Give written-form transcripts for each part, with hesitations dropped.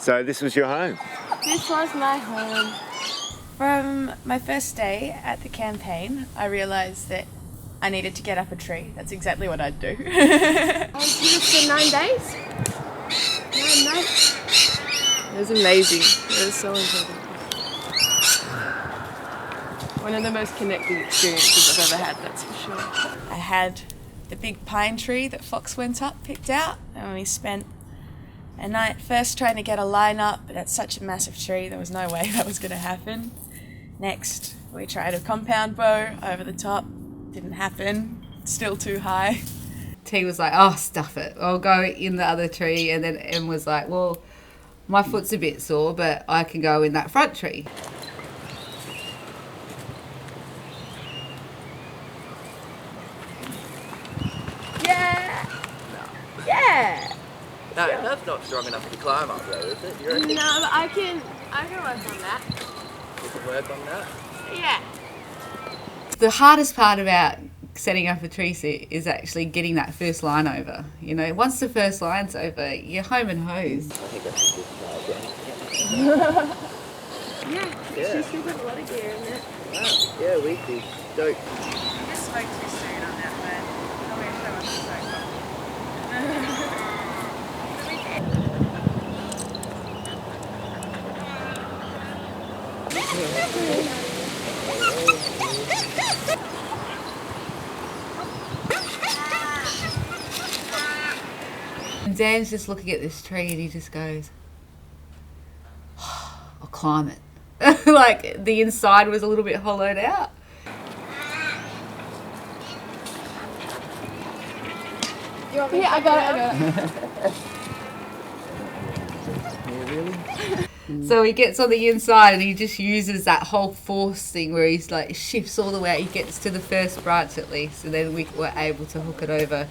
So this was your home? This was my home. From my first day at the campaign, I realised that I needed to get up a tree. That's exactly what I'd do. I was here for 9 days. 9 nights. It was amazing. It was so important. One of the most connecting experiences I've ever had, that's for sure. I had the big pine tree that Fox went up picked out, and we spent a night first trying to get a line up, but it's such a massive tree, there was no way that was going to happen. Next, we tried a compound bow over the top. Didn't happen. Still too high. T was like, oh, stuff it. I'll go in the other tree. And then Em was like, well, my foot's a bit sore, but I can go in that front tree. Yeah! Yeah! No, that's not strong enough to climb up though, is it? No, but I can work on that. You can work on that? Yeah. The hardest part about setting up a tree sit is actually getting that first line over. You know, once the first line's over, you're home and hosed. I think that's a good start, Yeah. She's still got a lot of gear in it. Wow. Yeah, we did. Dope. You just spoke too soon on that one. I'm going to show us the sofa. And Dan's just looking at this tree and he just goes, oh, I'll climb it. Like the inside was a little bit hollowed out. Yeah, I got it. So he gets on the inside and he just uses that whole force thing where he's like shifts all the way out. He gets to the first branch at least, and then we were able to hook it over.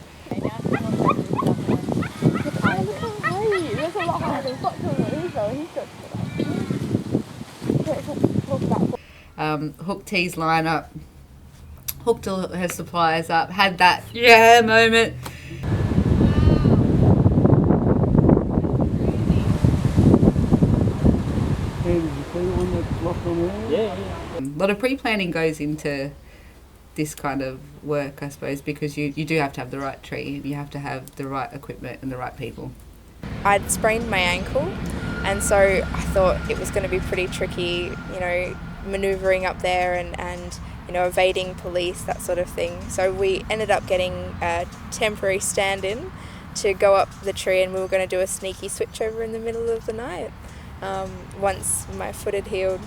Hooked T's line up, hooked all her supplies up, had that yeah moment. Yeah. A lot of pre-planning goes into this kind of work, I suppose, because you do have to have the right tree, you have to have the right equipment and the right people. I'd sprained my ankle, and so I thought it was going to be pretty tricky, you know, manoeuvring up there and you know, evading police, that sort of thing. So we ended up getting a temporary stand-in to go up the tree, and we were going to do a sneaky switch over in the middle of the night once my foot had healed.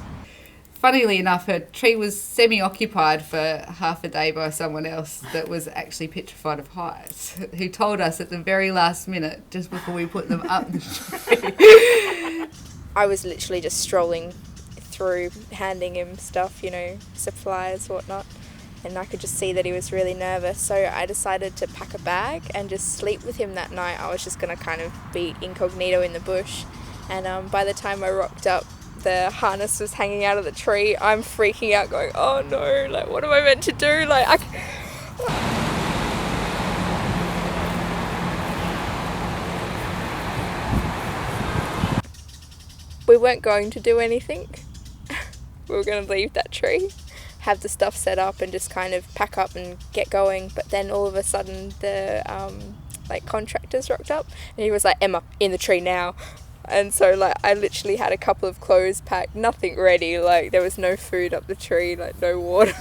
Funnily enough, her tree was semi-occupied for half a day by someone else that was actually petrified of heights, who told us at the very last minute, just before we put them up the tree. I was literally just strolling through, handing him stuff, you know, supplies, whatnot, and I could just see that he was really nervous. So I decided to pack a bag and just sleep with him that night. I was just going to kind of be incognito in the bush. And by the time I rocked up, the harness was hanging out of the tree. I'm freaking out going, oh no, like what am I meant to do? Like we weren't going to do anything. We were going to leave that tree, have the stuff set up and just kind of pack up and get going. But then all of a sudden the like contractors rocked up and he was like, Emma, in the tree now. And so like I literally had a couple of clothes packed, nothing ready, like there was no food up the tree, like no water.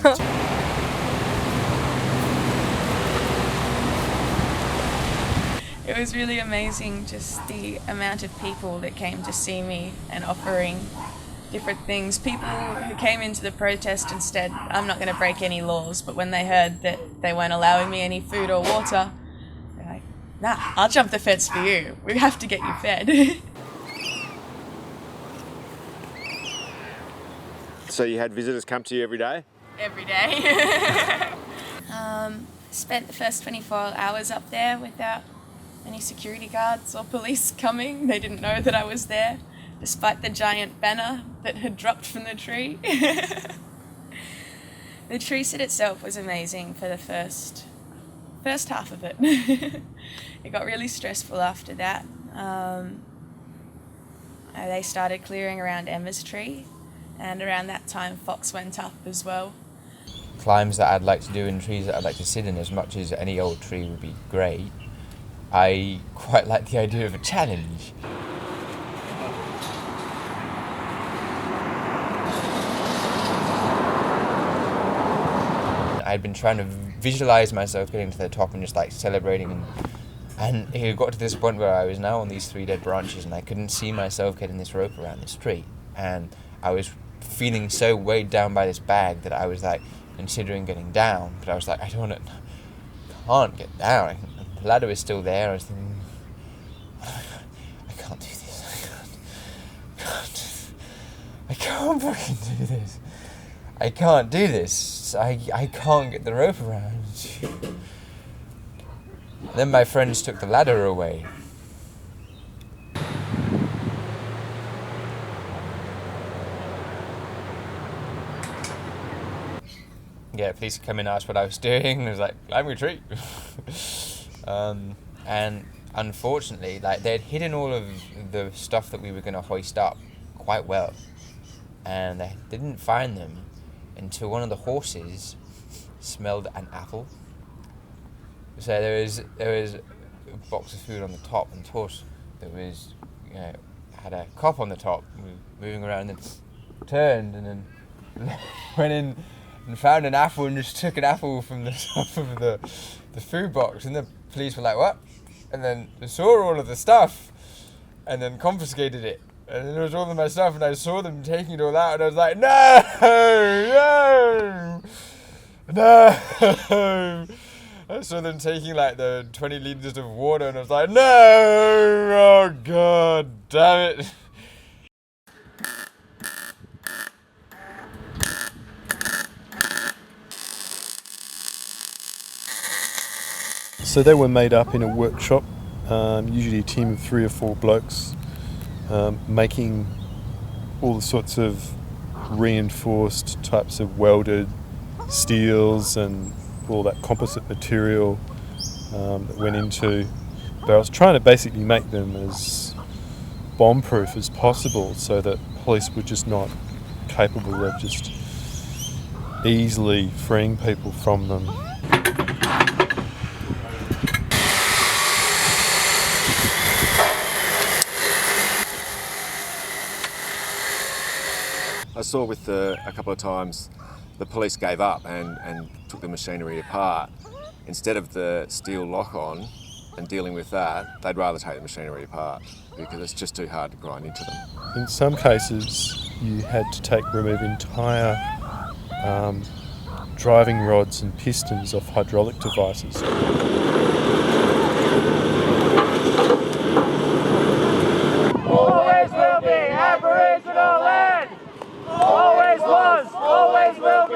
It was really amazing, just the amount of people that came to see me and offering different things. People who came into the protest and said, I'm not going to break any laws, but when they heard that they weren't allowing me any food or water, they're like, nah, I'll jump the fence for you. We have to get you fed. So you had visitors come to you every day? Every day. Spent the first 24 hours up there without any security guards or police coming. They didn't know that I was there, despite the giant banner that had dropped from the tree. The tree sit itself was amazing for the first half of it. It got really stressful after that. They started clearing around Emma's tree, and around that time Fox went up as well. Climbs that I'd like to do in trees that I'd like to sit in, as much as any old tree would be great, I quite like the idea of a challenge. I'd been trying to visualize myself getting to the top and just like celebrating, and it got to this point where I was now on these 3 dead branches and I couldn't see myself getting this rope around this tree, and I was feeling so weighed down by this bag that I was like considering getting down, but I was like, I can't get down. The ladder is still there. I was thinking, I can't do this. I can't fucking do this. I can't do this. I can't get the rope around. Then my friends took the ladder away. Yeah, police come in and asked what I was doing, and I was like, I'm retreat. And unfortunately, like, they'd hidden all of the stuff that we were going to hoist up quite well, and they didn't find them until one of the horses smelled an apple. So there was a box of food on the top, and of course there was, had a cop on the top moving around, and then turned and then went in and found an apple and just took an apple from the top of the food box, and the police were like, what? And then they saw all of the stuff and then confiscated it. And then there was all of my stuff, and I saw them taking it all out, and I was like, no! I saw them taking like the 20 litres of water, and I was like, no! Oh god damn it! So they were made up in a workshop, usually a team of 3 or 4 blokes, making all the sorts of reinforced types of welded steels and all that composite material that went into barrels, trying to basically make them as bomb-proof as possible so that police were just not capable of just easily freeing people from them. I saw with a couple of times the police gave up and took the machinery apart. Instead of the steel lock-on and dealing with that, they'd rather take the machinery apart because it's just too hard to grind into them. In some cases, you had to remove entire driving rods and pistons off hydraulic devices. Always will be Aboriginal land! Always was, always will be!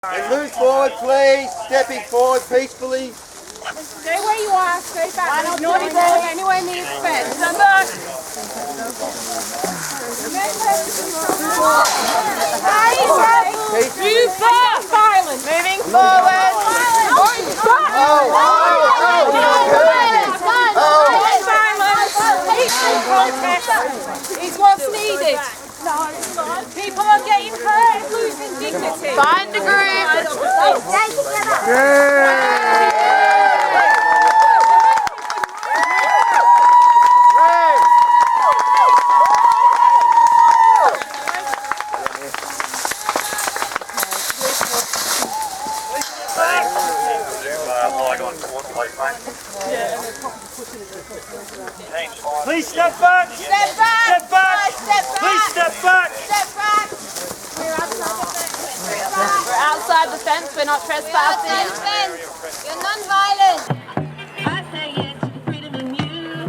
And move forward, please. Stepping forward peacefully. Stay where you are. Stay back. There's no anywhere near the fence. Stand back. Move back. Silence. Moving forward. It's what's needed. People are getting hurt, losing dignity. Find the group. Please step back. Step back. Step back. Step back. Please step back. Step back. We're outside the fence. We're not trespassing. Outside the fence. You're non-violent. I say yes to freedom in you.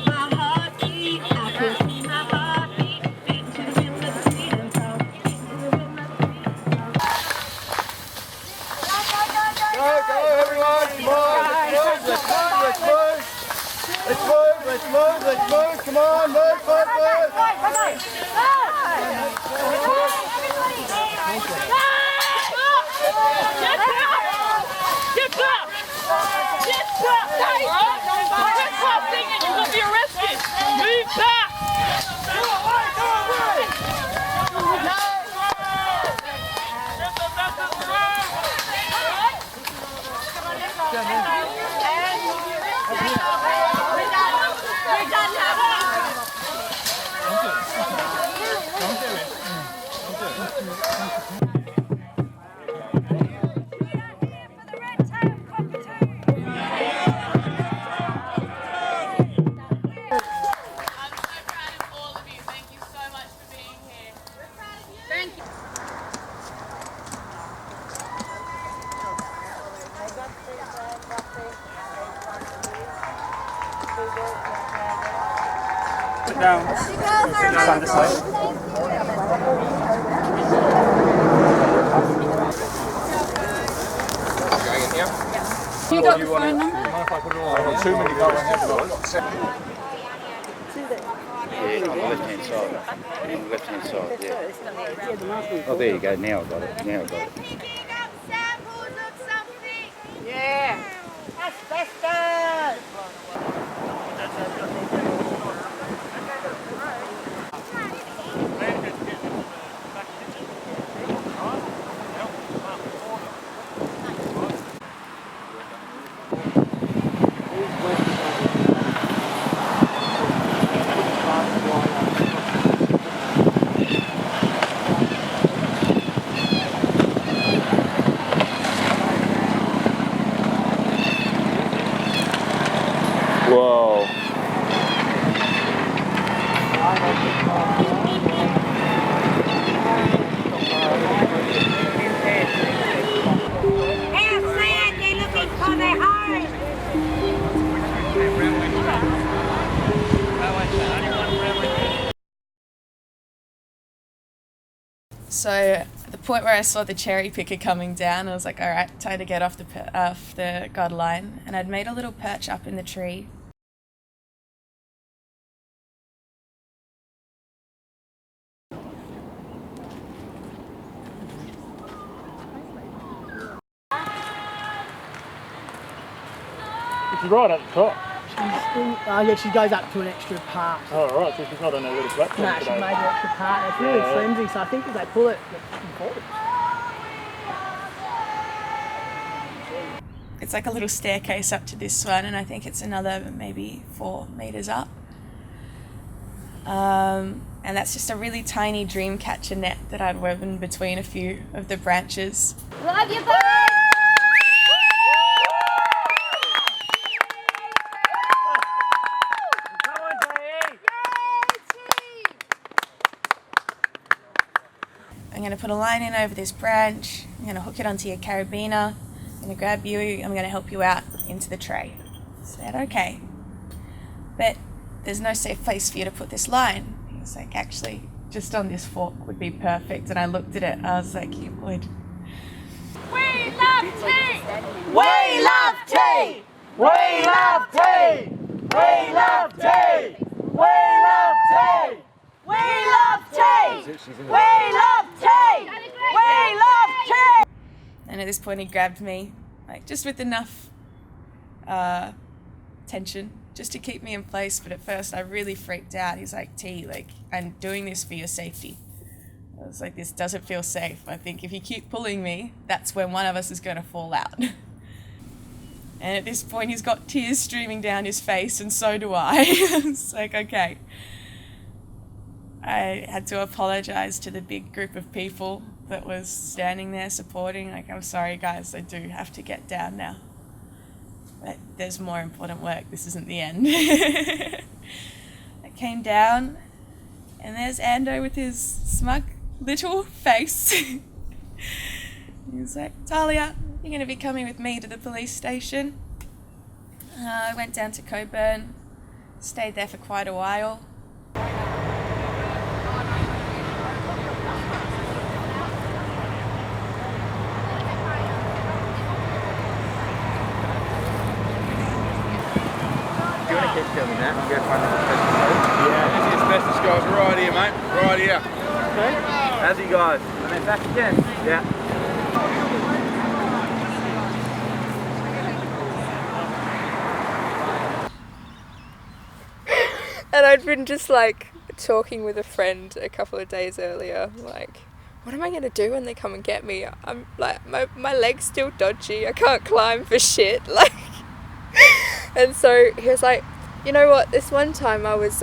My heartbeat, I can see my heartbeat beat to the rhythm of the freedom song. Go, everyone! Come on! Let's move! Come on, move! Sit down. Stand aside. You got the phone number? I've got too many going ahead. Yeah, on the left-hand side. On the left-hand side, yeah. Oh, there you go. Now I've got it. Samples of something. Yeah. Asbestos. Whoa. Outside, they're looking for their home. So at the point where I saw the cherry picker coming down, I was like, all right, time to get off the guard line. And I'd made a little perch up in the tree. She's right at the top. Yeah, she goes up to an extra part. Oh, right, so she's not on a little platform No, today. she made an extra part. It's really flimsy, so I think if they pull it, it's forward. It's like a little staircase up to this one, and I think it's another maybe 4 meters up. And that's just a really tiny dream catcher net that I'd woven between a few of the branches. Love you, bye. I'm going to put a line in over this branch. I'm going to hook it onto your carabiner. I'm going to grab you. I'm going to help you out into the tray. Is that okay? But there's no safe place for you to put this line. He was like, actually, just on this fork would be perfect. And I looked at it. I was like, you would. We love tea! We love tea! We love tea! We love tea! We love tea! We love tea! We love tea! And at this point he grabbed me, like just with enough tension just to keep me in place. But at first I really freaked out. He's like, T, like, I'm doing this for your safety. I was like, this doesn't feel safe. I think if you keep pulling me, that's when one of us is going to fall out. And at this point he's got tears streaming down his face, and so do I. It's like, okay. I had to apologize to the big group of people that was standing there supporting. Like, I'm sorry guys, I do have to get down now. But there's more important work. This isn't the end. I came down, and there's Ando with his smug little face. He was like, Talia, you're going to be coming with me to the police station. I went down to Coburn, stayed there for quite a while. Do you want to keep filming that and go find the Yeah, this is asbestos guys, right here, mate, right here. Okay. How's you guys? And then back again. Yeah. And I'd been just like talking with a friend a couple of days earlier, like, what am I going to do when they come and get me? I'm like, my leg's still dodgy, I can't climb for shit, like. And so he was like, you know what, this one time I was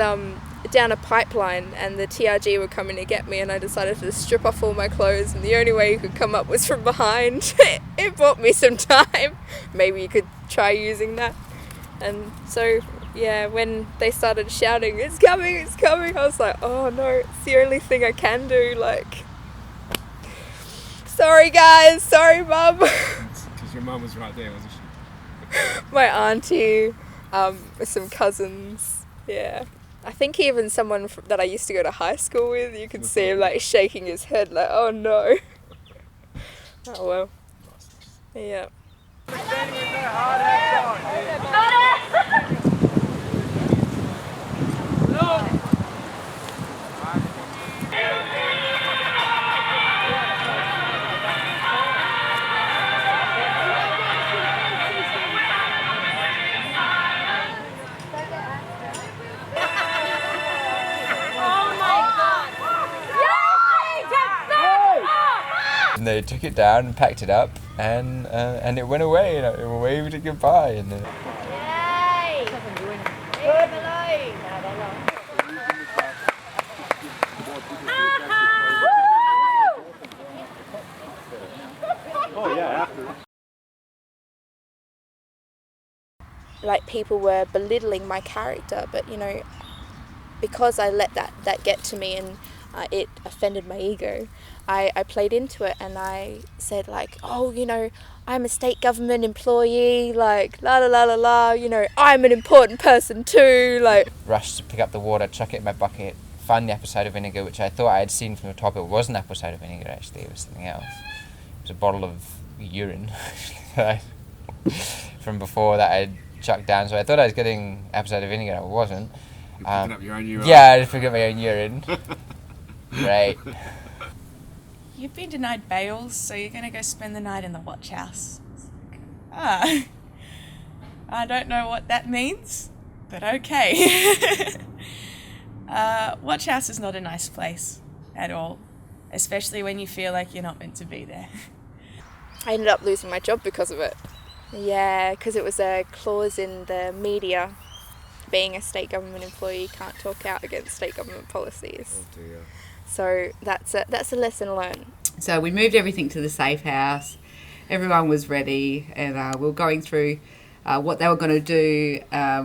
down a pipeline and the TRG were coming to get me, and I decided to strip off all my clothes, and the only way you could come up was from behind. It bought me some time. Maybe you could try using that. And so, yeah, when they started shouting, it's coming, I was like, oh no, it's the only thing I can do, like, sorry guys, sorry mum. Because your mum was right there, wasn't she? My auntie, some cousins, yeah. I think even someone that I used to go to high school with, you could see him like shaking his head like, oh no. Oh well. Yeah. And they took it down and packed it up, and it went away, and it waved it goodbye. And then like people were belittling my character, but you know, because I let that get to me and it offended my ego, I played into it and I said like, oh, you know, I'm a state government employee, like la la la la la, you know, I'm an important person too, like. rushed to pick up the water, chuck it in my bucket, find the apple cider vinegar, which I thought I had seen from the top. It wasn't apple cider vinegar actually, it was something else. It was a bottle of urine from before that I'd chucked down, so I thought I was getting apple cider vinegar, I wasn't. Picking up your own urine. Yeah, I just picked up my own urine. Great. You've been denied bail, so you're going to go spend the night in the watch house. I don't know what that means, but okay. Watch house is not a nice place at all, especially when you feel like you're not meant to be there. I ended up losing my job because of it. Yeah, because it was a clause in the media. Being a state government employee, you can't talk out against state government policies. Oh dear. So that's a lesson learned. So we moved everything to the safe house. Everyone was ready, and we were going through what they were going to do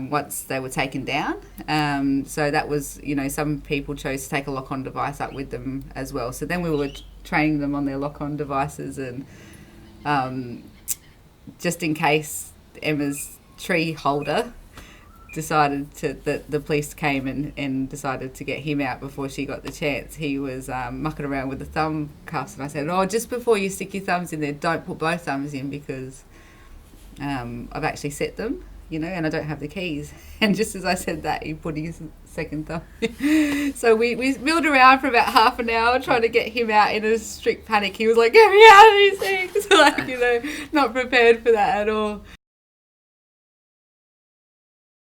once they were taken down. So that was, you know, some people chose to take a lock-on device up with them as well. So then we were training them on their lock-on devices, and just in case Emma's tree holder decided that the police came and decided to get him out before she got the chance. He was mucking around with the thumb cuffs, and I said, "Oh, just before you stick your thumbs in there, don't put both thumbs in because I've actually set them, and I don't have the keys." And just as I said that, he put his second thumb in. So we milled around for about half an hour trying to get him out in a strict panic. He was like, "Get me out of these things!" Not prepared for that at all.